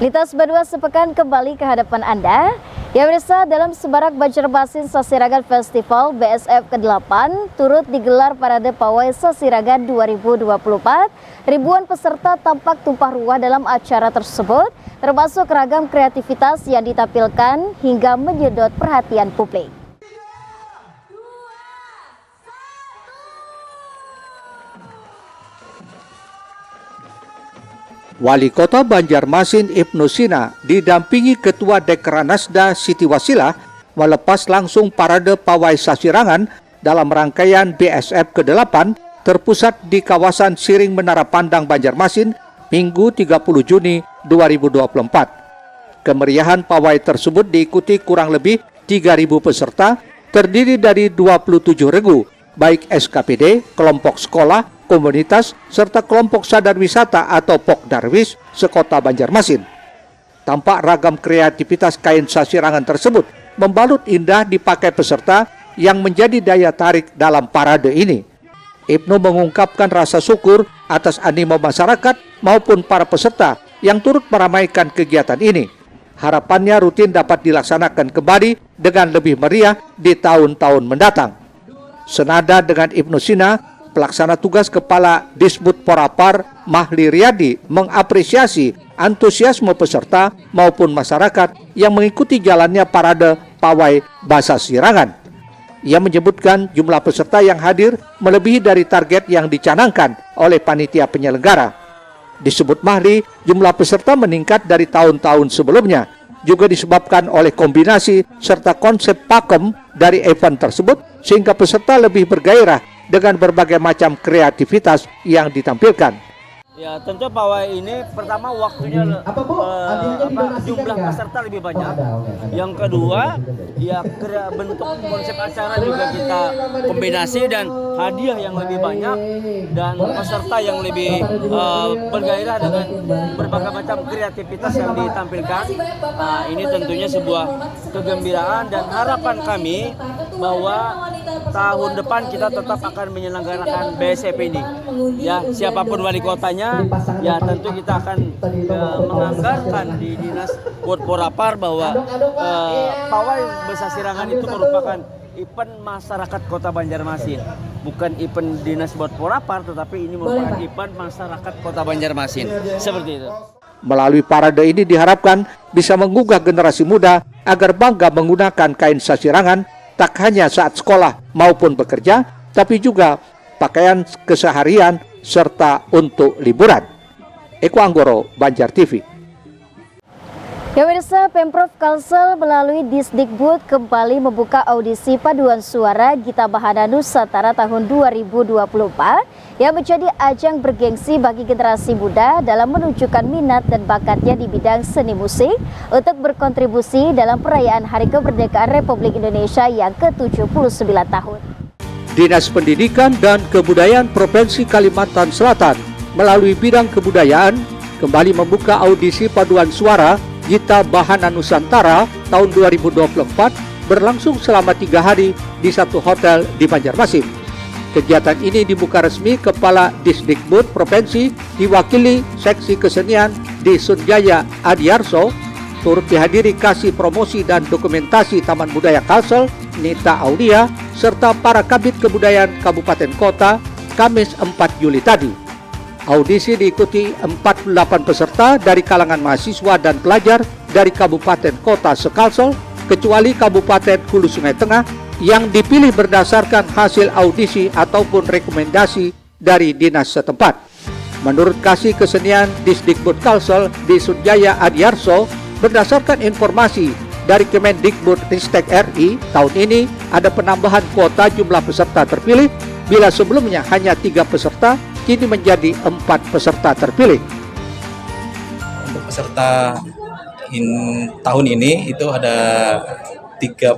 Lintas Badua sepekan kembali ke hadapan Anda. Ya pemirsa, dalam Sebarak Banjarmasin Sasiragan Festival BSF ke-8 turut digelar Parade Pawai Sasiragan 2024. Ribuan peserta tampak tumpah ruah dalam acara tersebut, termasuk ragam kreativitas yang ditampilkan hingga menyedot perhatian publik. Wali Kota Banjarmasin Ibnu Sina didampingi Ketua Dekranasda Siti Wasilah melepas langsung parade pawai Sasirangan dalam rangkaian BSF ke-8 terpusat di kawasan Siring Menara Pandang Banjarmasin Minggu 30 Juni 2024. Kemeriahan pawai tersebut diikuti kurang lebih 3.000 peserta terdiri dari 27 regu, baik SKPD, kelompok sekolah, komunitas, serta kelompok sadar wisata atau Pokdarwis sekota Banjarmasin. Tampak ragam kreativitas kain Sasirangan tersebut membalut indah dipakai peserta yang menjadi daya tarik dalam parade ini. Ibnu mengungkapkan rasa syukur atas animo masyarakat maupun para peserta yang turut meramaikan kegiatan ini. Harapannya rutin dapat dilaksanakan kembali dengan lebih meriah di tahun-tahun mendatang. Senada dengan Ibnu Sina, Pelaksana Tugas Kepala Disbud Porapar Mahli Riyadi mengapresiasi antusiasme peserta maupun masyarakat yang mengikuti jalannya parade pawai Sasirangan. Ia menyebutkan jumlah peserta yang hadir melebihi dari target yang dicanangkan oleh panitia penyelenggara. Disebut Mahli, jumlah peserta meningkat dari tahun-tahun sebelumnya, juga disebabkan oleh kombinasi serta konsep pakem dari event tersebut sehingga peserta lebih bergairah dengan berbagai macam kreativitas yang ditampilkan. Ya, tentu pawai ini pertama waktunya jumlah peserta lebih banyak. Yang kedua, ya bentuk konsep acara juga kita kombinasi dan hadiah yang lebih banyak dan peserta yang lebih bergairah dengan berbagai macam kreativitas yang ditampilkan. Nah, ini tentunya sebuah kegembiraan dan harapan kami bahwa tahun depan kita tetap akan menyelenggarakan BSF ini. Ya, siapapun wali kotanya, ya tentu kita akan menganggarkan di Dinas Bud Porapar bahwa pawai Sasirangan itu merupakan event masyarakat Kota Banjarmasin, bukan event Dinas Bud Porapar, tetapi ini merupakan event masyarakat Kota Banjarmasin. Seperti itu. Melalui parade ini diharapkan bisa menggugah generasi muda agar bangga menggunakan kain Sasirangan tak hanya saat sekolah maupun bekerja, tapi juga pakaian keseharian serta untuk liburan. Eko Anggoro, Banjar TV. Ya pemirsa, Pemprov Kalsel melalui Disdikbud kembali membuka audisi paduan suara Gita Bahana Nusantara tahun 2024 yang menjadi ajang bergengsi bagi generasi muda dalam menunjukkan minat dan bakatnya di bidang seni musik untuk berkontribusi dalam perayaan Hari Kemerdekaan Republik Indonesia yang ke-79 tahun. Dinas Pendidikan dan Kebudayaan Provinsi Kalimantan Selatan melalui bidang kebudayaan kembali membuka audisi paduan suara Gita Bahana Nusantara tahun 2024 berlangsung selama 3 hari di satu hotel di Banjarmasin. Kegiatan ini dibuka resmi Kepala Disdikbud Provinsi diwakili Seksi Kesenian di Sunjaya Adiarso, turut dihadiri Kasih Promosi dan Dokumentasi Taman Budaya Kalsel Nita Aulia serta para kabid kebudayaan Kabupaten Kota Kamis 4 Juli tadi. Audisi diikuti 48 peserta dari kalangan mahasiswa dan pelajar dari Kabupaten Kota se-Kalsel kecuali Kabupaten Hulu Sungai Tengah yang dipilih berdasarkan hasil audisi ataupun rekomendasi dari dinas setempat. Menurut Kasih Kesenian Disdikbud Kalsel di Sunjaya Adiarso, berdasarkan informasi dari Kemendikbud Ristek RI, tahun ini ada penambahan kuota jumlah peserta terpilih bila sebelumnya hanya 3 peserta, kini menjadi 4 peserta terpilih. Untuk peserta tahun ini itu ada 48,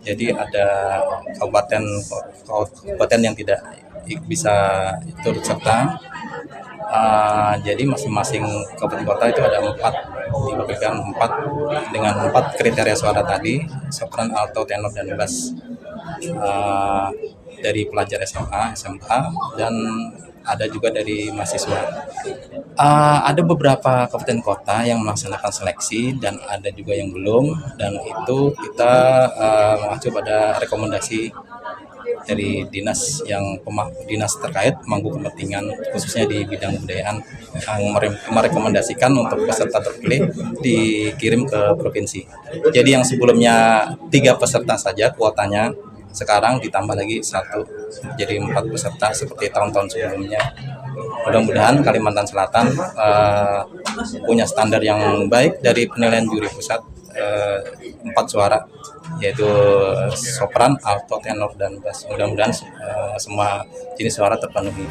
jadi ada kabupaten yang tidak bisa turut serta. Jadi masing-masing kabupaten kota itu ada 4, diberikan 4 dengan 4 kriteria suara tadi, sopran, alto, tenor, dan bass, dari pelajar SMA, SMK, dan ada juga dari mahasiswa. Ada beberapa kabupaten kota yang melaksanakan seleksi dan ada juga yang belum, dan itu kita mengacu pada rekomendasi dari dinas dinas terkait pemangku kepentingan khususnya di bidang kebudayaan yang merekomendasikan untuk peserta terpilih dikirim ke provinsi. Jadi yang sebelumnya 3 peserta saja kuotanya, sekarang ditambah lagi 1 jadi 4 peserta seperti tahun-tahun sebelumnya. Mudah-mudahan Kalimantan Selatan punya standar yang baik dari penilaian juri pusat, 4 suara, yaitu sopran, alto, tenor, dan bass. Mudah-mudahan semua jenis suara terpenuhi.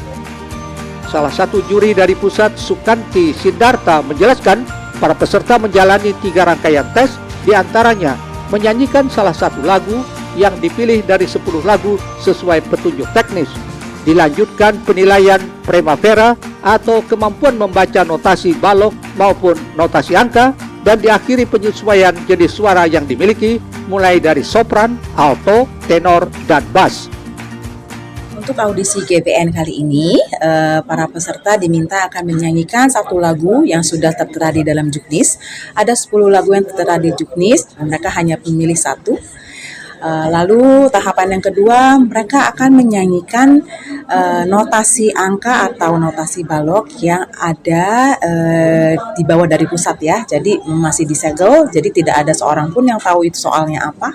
Salah satu juri dari pusat, Sukanti Sidarta, menjelaskan para peserta menjalani 3 rangkaian tes, diantaranya menyanyikan salah satu lagu yang dipilih dari 10 lagu sesuai petunjuk teknis. Dilanjutkan penilaian Primavera atau kemampuan membaca notasi balok maupun notasi angka, dan diakhiri penyesuaian jenis suara yang dimiliki mulai dari sopran, alto, tenor, dan bass. Untuk audisi GBN kali ini, para peserta diminta akan menyanyikan 1 lagu yang sudah tertera di dalam juknis. Ada 10 lagu yang tertera di juknis, mereka hanya memilih 1. Lalu tahapan yang kedua, mereka akan menyanyikan notasi angka atau notasi balok yang ada di bawah dari pusat ya. Jadi masih disegel, jadi tidak ada seorang pun yang tahu itu soalnya apa.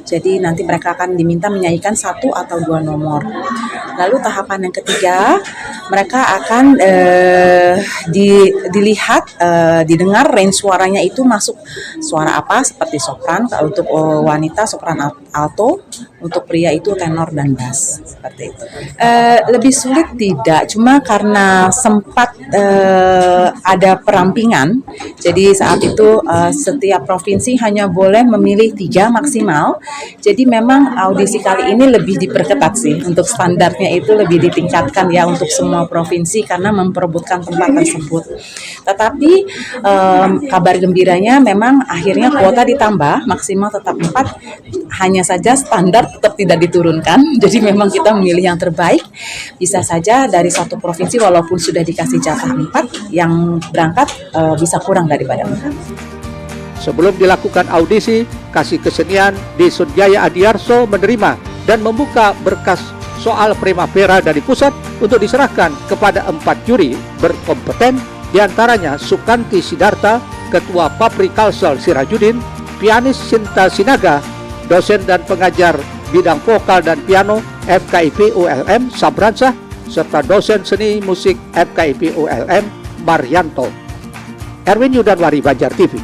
Jadi nanti mereka akan diminta menyanyikan 1 atau 2 nomor. Lalu tahapan yang ketiga, mereka akan didengar range suaranya itu masuk suara apa, seperti sopran, untuk wanita sopran alto, untuk pria itu tenor dan bass, seperti itu. Lebih sulit tidak, cuma karena sempat ada perampingan, jadi saat itu setiap provinsi hanya boleh memilih 3 maksimal. Jadi memang audisi kali ini lebih diperketat sih, untuk standarnya itu lebih ditingkatkan ya untuk semua provinsi karena memperebutkan tempat tersebut. Tetapi kabar gembiranya memang akhirnya kuota ditambah, maksimal tetap 4, hanya saja standar tetap tidak diturunkan. Jadi memang kita memilih yang terbaik. Bisa saja dari satu provinsi walaupun sudah dikasih jatah 4, yang berangkat bisa kurang daripada 4. Sebelum dilakukan audisi, Kasih Kesenian di Sunjaya Adiarso menerima dan membuka berkas soal Primavera dari pusat untuk diserahkan kepada 4 juri berkompeten, diantaranya Sukanti Sidarta, Ketua Papri Kalsel Sirajudin, pianis Sinta Sinaga, dosen dan pengajar bidang vokal dan piano FKIP ULM Sabransah, serta dosen seni musik FKIP ULM Maryanto. Erwin Yudanwari, Banjar TV.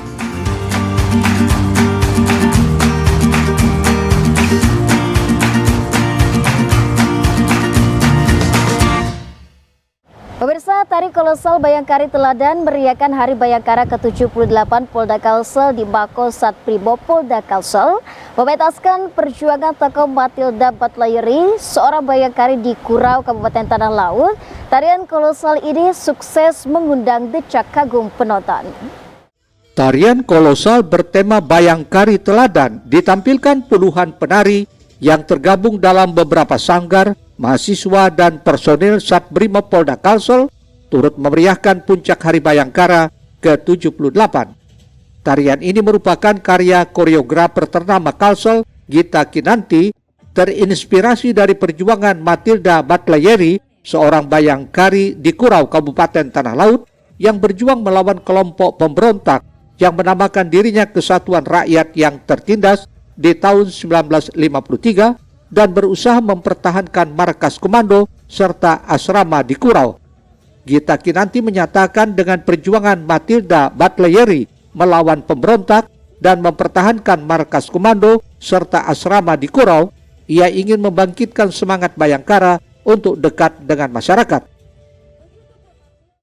Pemirsa, Tari Kolosal Bayangkari Teladan meriahkan Hari Bayangkara ke-78 Polda Kalsel di Mako Satprimo Polda Kalsel, mementaskan perjuangan tokoh Matilda Batlayeri, seorang Bayangkari di Kurau, Kabupaten Tanah Laut. Tarian kolosal ini sukses mengundang decak kagum penonton. Tarian kolosal bertema Bayangkari Teladan ditampilkan puluhan penari yang tergabung dalam beberapa sanggar, mahasiswa, dan personil Satbrimob Polda Kalsel turut memeriahkan puncak Hari Bayangkara ke-78. Tarian ini merupakan karya koreografer ternama Kalsel, Gita Kinanti, terinspirasi dari perjuangan Matilda Batlayeri, seorang Bayangkari di Kurau, Kabupaten Tanah Laut, yang berjuang melawan kelompok pemberontak yang menamakan dirinya Kesatuan Rakyat yang Tertindas di tahun 1953 dan berusaha mempertahankan markas komando serta asrama di Kurau. Gita Kinanti menyatakan dengan perjuangan Matilda Batlayeri melawan pemberontak dan mempertahankan markas komando serta asrama di Kurau, ia ingin membangkitkan semangat Bayangkara untuk dekat dengan masyarakat.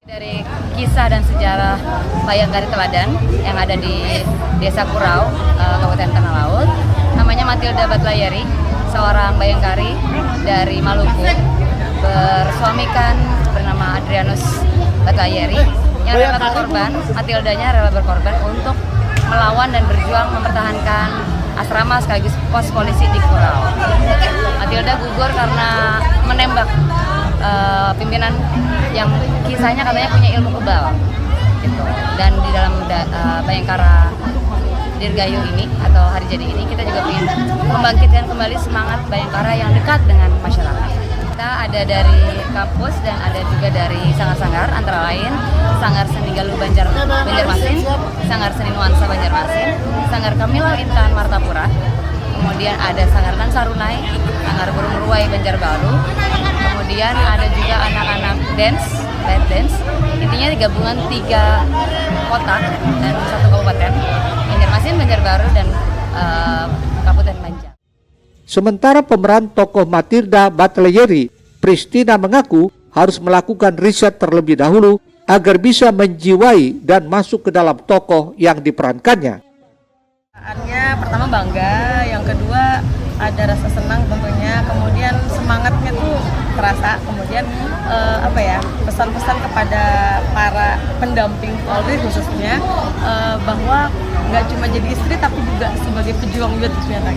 Dari kisah dan sejarah Bayangkari Teladan yang ada di Desa Kurau, Kabupaten Tanah Laut, namanya Matilda Batlayeri, seorang Bayangkari dari Maluku, bersuamikan bernama Adrianus Batlayeri, yang rela berkorban, Matildanya rela berkorban untuk melawan dan berjuang mempertahankan asrama sekaligus pos polisi di Kurau. Matilda gugur karena menembak pimpinan yang kisahnya katanya punya ilmu kebal gitu. Dan di dalam Bayangkara Dirgayu ini atau hari jadi ini kita juga ingin membangkitkan kembali semangat Bayangkara yang dekat dengan masyarakat. Kita ada dari kampus dan ada juga dari sanggar-sanggar, antara lain Sanggar Seni Galuh Banjarmasin, Sanggar Seni Nuansa Banjarmasin, Sanggar Kamilau Intan Martapura, kemudian ada Sanggar Dansa Runai, Sanggar Burung Ruai Banjarbaru, kemudian ada juga anak-anak light dance, intinya gabungan 3 kota dan 1 kabupaten, Banjarmasin, Banjarbaru, dan Kabupaten Banjar. Sementara pemeran tokoh Matilda Batlayeri, Pristina mengaku harus melakukan riset terlebih dahulu agar bisa menjiwai dan masuk ke dalam tokoh yang diperankannya. Pertama bangga, yang kedua ada rasa senang tentunya, kemudian semangatnya tuh terasa, kemudian pesan-pesan kepada para pendamping Polri khususnya bahwa nggak cuma jadi istri tapi juga sebagai pejuang juga ternyata.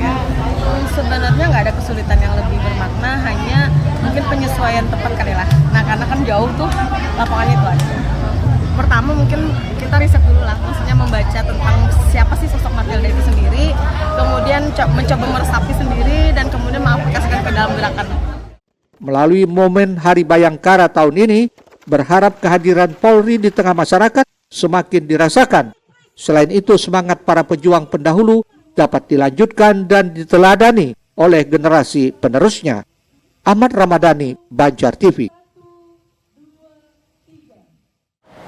Sebenarnya nggak ada kesulitan yang lebih bermakna, hanya mungkin penyesuaian tepat kali lah. Nah karena kan jauh tuh lapangannya itu aja. Pertama mungkin kita riset dulu lah, maksudnya membaca tentang siapa sih sosok Matilda itu sendiri, kemudian mencoba meresapi sendiri dan kemudian mengaplikasikan ke dalam gerakan. Melalui momen Hari Bayangkara tahun ini, berharap kehadiran Polri di tengah masyarakat semakin dirasakan. Selain itu, semangat para pejuang pendahulu dapat dilanjutkan dan diteladani oleh generasi penerusnya. Ahmad Ramadhani, Banjar TV.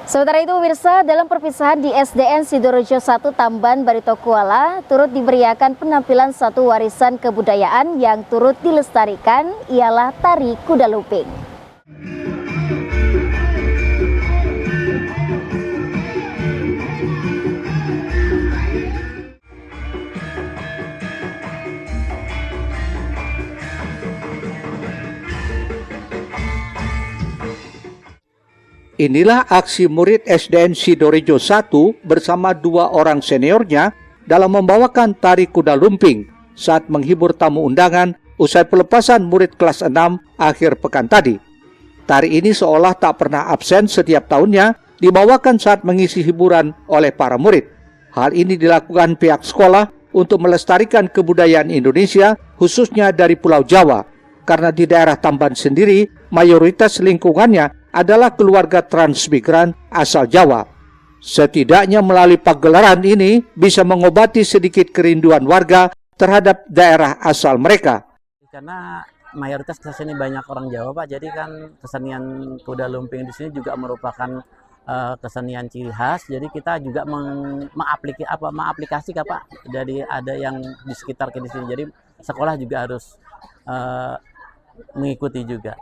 Sementara itu pemirsa, dalam perpisahan di SDN Sidorejo 1 Tamban Barito Kuala turut diberiakan penampilan satu warisan kebudayaan yang turut dilestarikan, ialah tari kuda lumping. Inilah aksi murid SDN Sidorejo 1 bersama 2 orang seniornya dalam membawakan tari kuda lumping saat menghibur tamu undangan usai pelepasan murid kelas 6 akhir pekan tadi. Tari ini seolah tak pernah absen setiap tahunnya dibawakan saat mengisi hiburan oleh para murid. Hal ini dilakukan pihak sekolah untuk melestarikan kebudayaan Indonesia khususnya dari Pulau Jawa, karena di daerah Tamban sendiri mayoritas lingkungannya adalah keluarga transmigran asal Jawa. Setidaknya melalui pagelaran ini bisa mengobati sedikit kerinduan warga terhadap daerah asal mereka. Karena mayoritas kesini banyak orang Jawa, Pak. Jadi kan kesenian kuda lumping di sini juga merupakan kesenian ciri khas. Jadi kita juga mengaplikasikan, Pak. Jadi ada yang di sekitar di sini. Jadi sekolah juga harus mengikuti juga,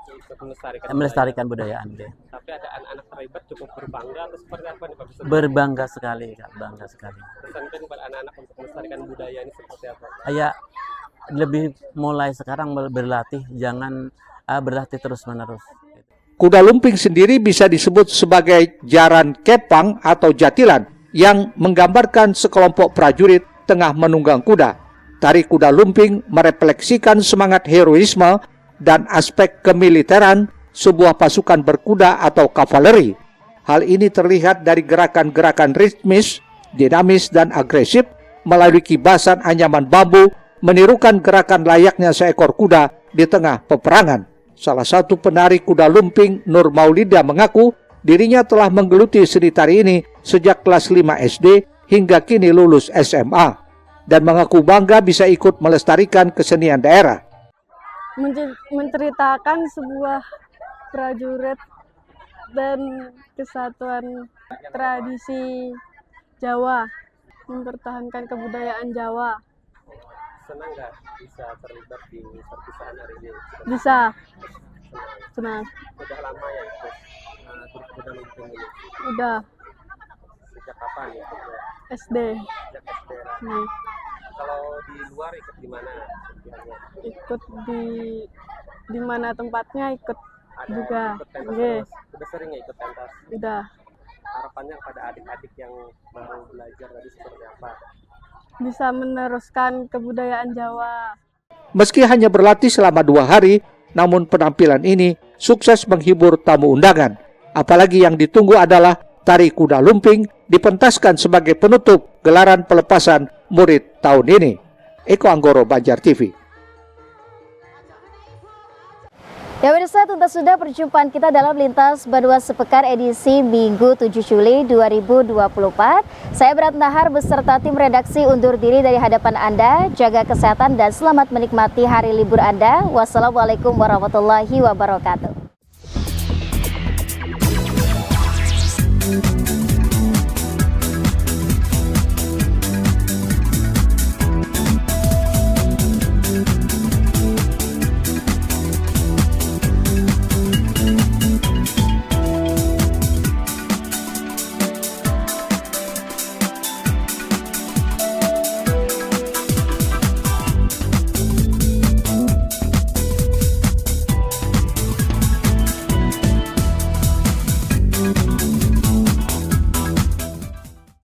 melestarikan budayaan. Tapi ada anak-anak terlibat cukup berbangga atau seperti apa nih Pak? Berbangga sekali, Kak, bangga sekali. Pesan kepada anak-anak untuk melestarikan budaya ini seperti apa? Ya, lebih mulai sekarang berlatih, jangan berlatih terus-menerus. Kuda lumping sendiri bisa disebut sebagai jaran kepang atau jatilan yang menggambarkan sekelompok prajurit tengah menunggang kuda. Tari kuda lumping merefleksikan semangat heroisme dan aspek kemiliteran sebuah pasukan berkuda atau kavaleri. Hal ini terlihat dari gerakan-gerakan ritmis, dinamis, dan agresif melalui kibasan anyaman bambu menirukan gerakan layaknya seekor kuda di tengah peperangan. Salah satu penari kuda lumping, Nur Maulida, mengaku dirinya telah menggeluti seni tari ini sejak kelas 5 SD hingga kini lulus SMA, dan mengaku bangga bisa ikut melestarikan kesenian daerah. Menceritakan sebuah prajurit dan kesatuan tradisi Jawa, mempertahankan kebudayaan Jawa. Senang nggak bisa terlibat di perpisahan hari ini? Bisa. Senang. Udah lama ya ikut kuda lumping ini? Udah. Sejak kapan ya? SD. Sejak SD. Kalau di luar ikut di mana? Ikut di mana tempatnya ikut ada juga. Ikut pentas Yes. Udah sering ya ikut pentas? Udah. Harapannya pada adik-adik yang baru belajar tadi seperti apa? Bisa meneruskan kebudayaan Jawa. Meski hanya berlatih selama 2 hari, namun penampilan ini sukses menghibur tamu undangan. Apalagi yang ditunggu adalah tari kuda lumping dipentaskan sebagai penutup gelaran pelepasan murid tahun ini. Eko Anggoro, Banjar TV. Ya pemirsa, tuntas sudah perjumpaan kita dalam Lintas Bandua Sepekan edisi Minggu 7 Juli 2024. Saya Berat Nahar beserta tim redaksi undur diri dari hadapan Anda. Jaga kesehatan dan selamat menikmati hari libur Anda. Wassalamualaikum warahmatullahi wabarakatuh.